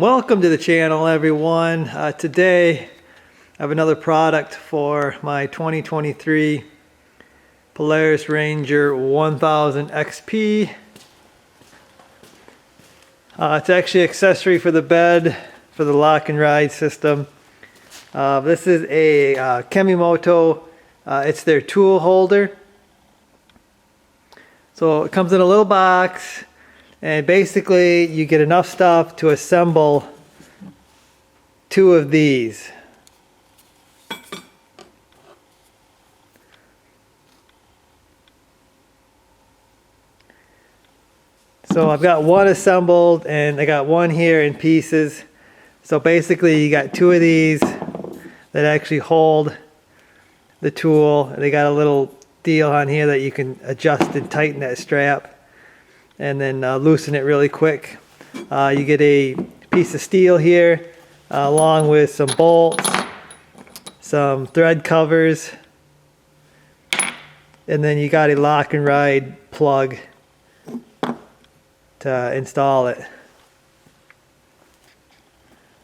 Welcome to the channel, everyone. Today I have another product for my 2023 Polaris Ranger 1000 XP. It's actually an accessory for the bed for the lock and ride system. This is a Kemimoto. It's their tool holder. So it comes in a little box, and basically you get enough stuff to assemble two of these. So I've got one assembled and I got one here in pieces. So basically you got two of these that actually hold the tool. They got a little deal on here that you can adjust and tighten that strap and then loosen it really quick. You get a piece of steel here along with some bolts, some thread covers, and then you got a lock and ride plug to install it.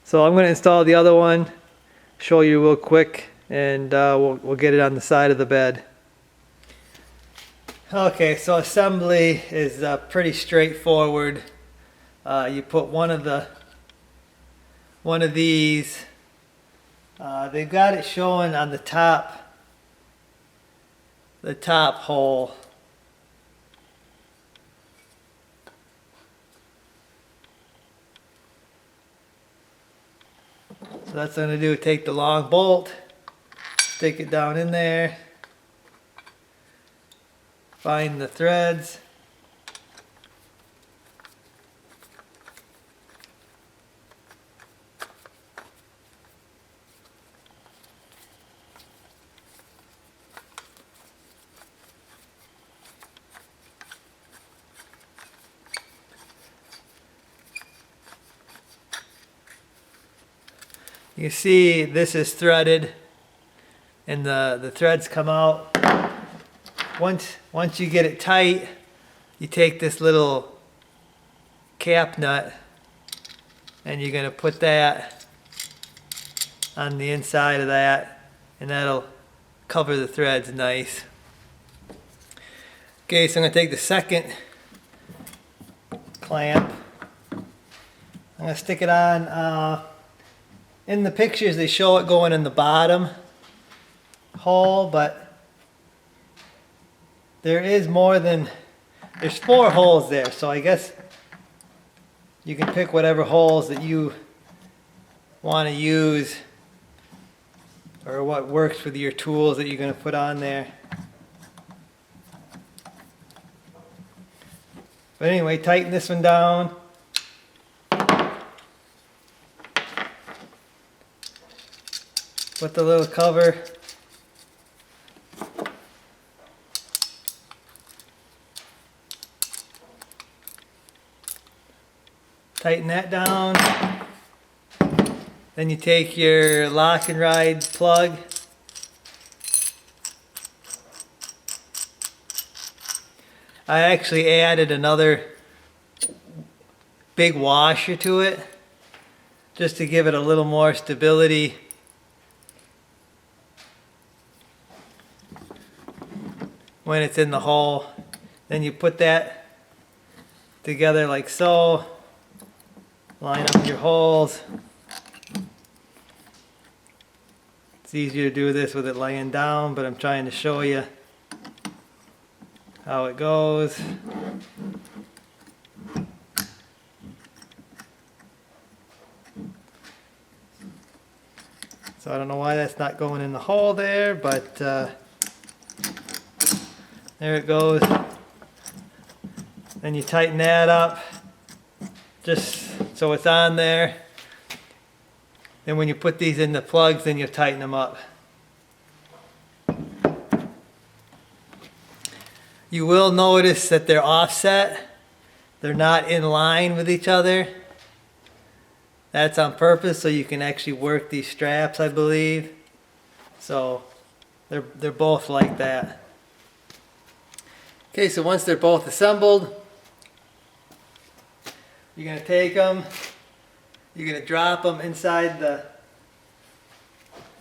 So I'm going to install the other one, show you real quick, and we'll get it on the side of the bed. Okay, so assembly is pretty straightforward. You put one of these. They've got it showing on the top hole. So that's what I'm going to do. Take the long bolt, stick it down in there. Find the threads. You see this is threaded and the threads come out. Once you get it tight, you take this little cap nut and you're going to put that on the inside of that, and that'll cover the threads nice. Okay, so I'm going to take the second clamp. I'm going to stick it on. In the pictures they show it going in the bottom hole, but there's 4 holes there, so I guess you can pick whatever holes that you want to use or what works with your tools that you're going to put on there. But anyway, tighten this one down. Put the little cover. Tighten that down. Then you take your lock and ride plug. I actually added another big washer to it just to give it a little more stability. When it's in the hole, then you put that together like so. Line up your holes. It's easier to do this with it laying down, but I'm trying to show you how it goes. So I don't know why that's not going in the hole there, but there it goes. Then you tighten that up just so it's on there. Then when you put these in the plugs, then you tighten them up. You will notice that they're offset. They're not in line with each other. That's on purpose so you can actually work these straps, I believe. So they're both like that. Okay, so once they're both assembled, you're going to take them, You're gonna drop them inside the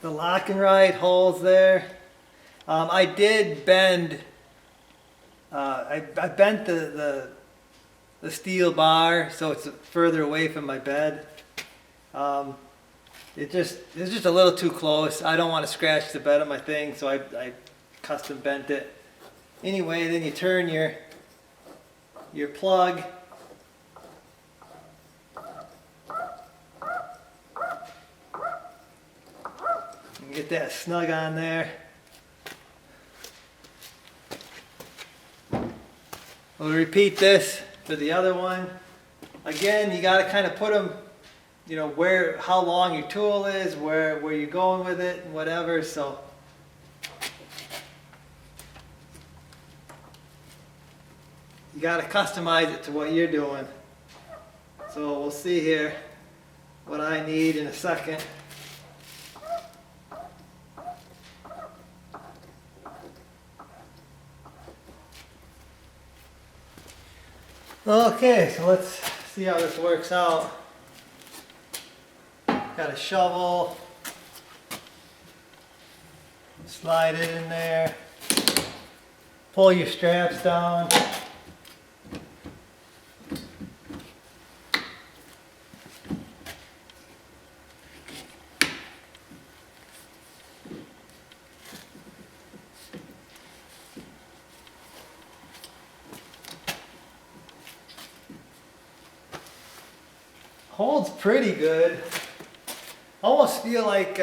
lock and ride holes there. I did bend, I bent the steel bar so it's further away from my bed. It's just a little too close. I don't want to scratch the bed of my thing, so I custom bent it. Anyway, then you turn your plug. And get that snug on there. We'll repeat this for the other one. Again, you got to kind of put them, you know, how long your tool is, where you're going with it, and whatever. So you got to customize it to what you're doing. So we'll see here what I need in a second. Okay, so let's see how this works out. Got a shovel. Slide it in there. Pull your straps down. Holds pretty good. Almost feel like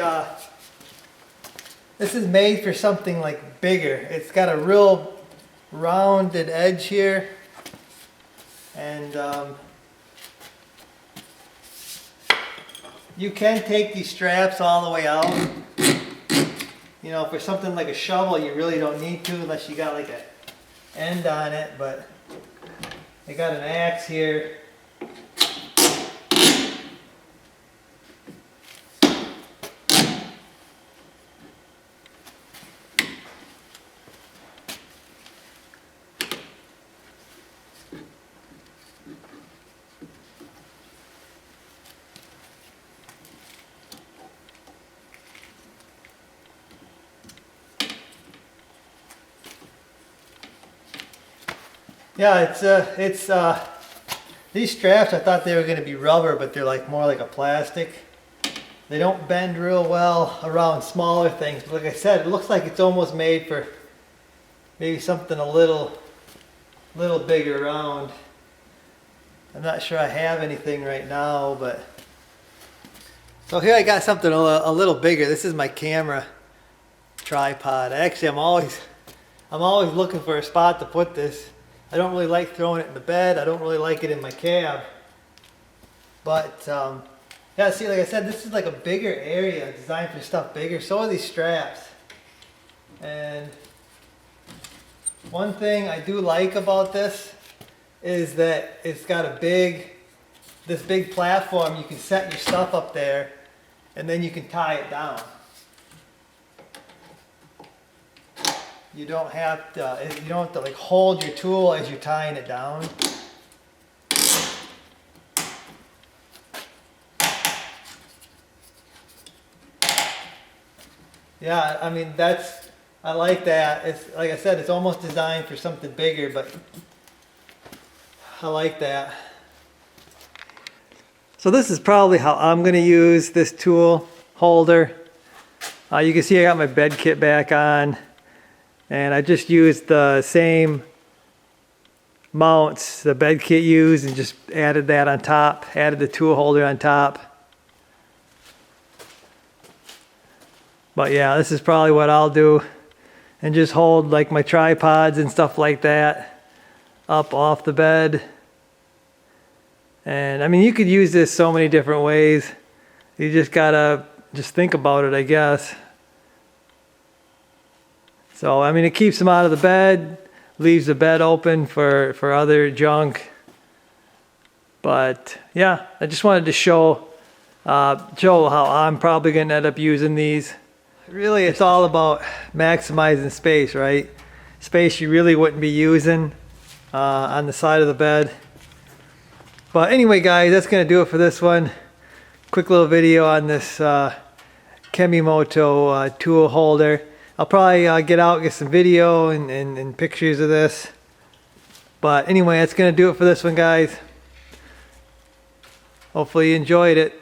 this is made for something like bigger. It's got a real rounded edge here, and you can take these straps all the way out. You know, for something like a shovel, you really don't need to unless you got like an end on it, but I got an axe here. Yeah, it's these straps, I thought they were going to be rubber, but they're like more like a plastic. They don't bend real well around smaller things. But like I said, it looks like it's almost made for maybe something a little bigger around. I'm not sure I have anything right now, but so here I got something a little bigger. This is my camera tripod. Actually, I'm always looking for a spot to put this. I don't really like throwing it in the bed. I don't really like it in my cab. But yeah, see, like I said, this is like a bigger area designed for stuff bigger. So are these straps. And one thing I do like about this is that it's got this big platform. You can set your stuff up there, and then you can tie it down. You don't have to like hold your tool as you're tying it down. Yeah, I mean I like that. It's like I said, it's almost designed for something bigger, but I like that. So this is probably how I'm going to use this tool holder. You can see I got my bed kit back on. And I just used the same mounts the bed kit used and just added that on top, added the tool holder on top. But yeah, this is probably what I'll do. And just hold like my tripods and stuff like that up off the bed. And I mean, you could use this so many different ways. You just gotta think about it, I guess. So, I mean, it keeps them out of the bed, leaves the bed open for other junk. But, yeah, I just wanted to show how I'm probably going to end up using these. Really, it's all about maximizing space, right? Space you really wouldn't be using on the side of the bed. But anyway, guys, that's going to do it for this one. quick little video on this Kemimoto tool holder. I'll probably get out, get some video and pictures of this. But anyway, that's going to do it for this one, guys. Hopefully you enjoyed it.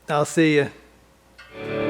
I'll see you.